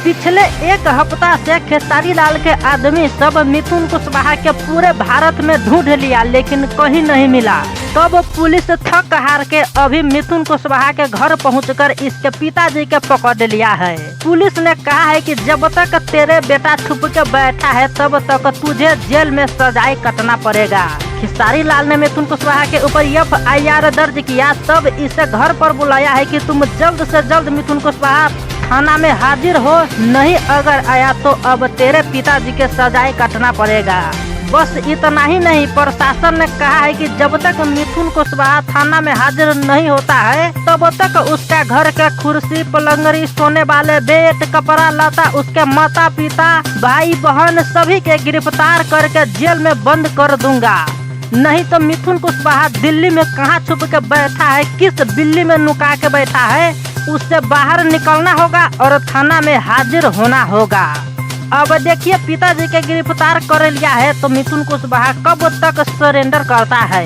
पिछले एक हफ्ता से खेसारी लाल के आदमी सब मिथुन कुशवाहा के पूरे भारत में ढूंढ लिया, लेकिन कहीं नहीं मिला। तब पुलिस थक हार के अभी मिथुन कुशवाहा के घर पहुंचकर इसके पिताजी के पकड़ लिया है। पुलिस ने कहा है कि जब तक तेरे बेटा छुप के बैठा है तब तक तुझे जेल में सजाए कटना पड़ेगा। खेसारी लाल ने मिथुन कुशवाहा के ऊपर FIR दर्ज किया, तब इसे घर पर बुलाया है कि तुम जल्द से जल्द मिथुन कुशवाहा थाना में हाजिर हो, नहीं अगर आया तो अब तेरे पिताजी के सजाए काटना पड़ेगा। बस इतना ही नहीं, प्रशासन ने कहा है कि जब तक मिथुन कुशवाहा थाना में हाजिर नहीं होता है तब तक उसका घर के कुर्सी पलंगरी, सोने वाले बेड, कपड़ा लता, उसके माता पिता, भाई बहन सभी के गिरफ्तार करके जेल में बंद कर दूंगा। नहीं तो मिथुन कुशवाहा दिल्ली में कहाँ छुप के बैठा है, किस बिल्ली में नुका के बैठा है, उससे बाहर निकलना होगा और थाना में हाजिर होना होगा। अब देखिए पिताजी के गिरफ्तार कर लिया है तो मिथुन कुशवाहा कब तक सरेंडर करता है।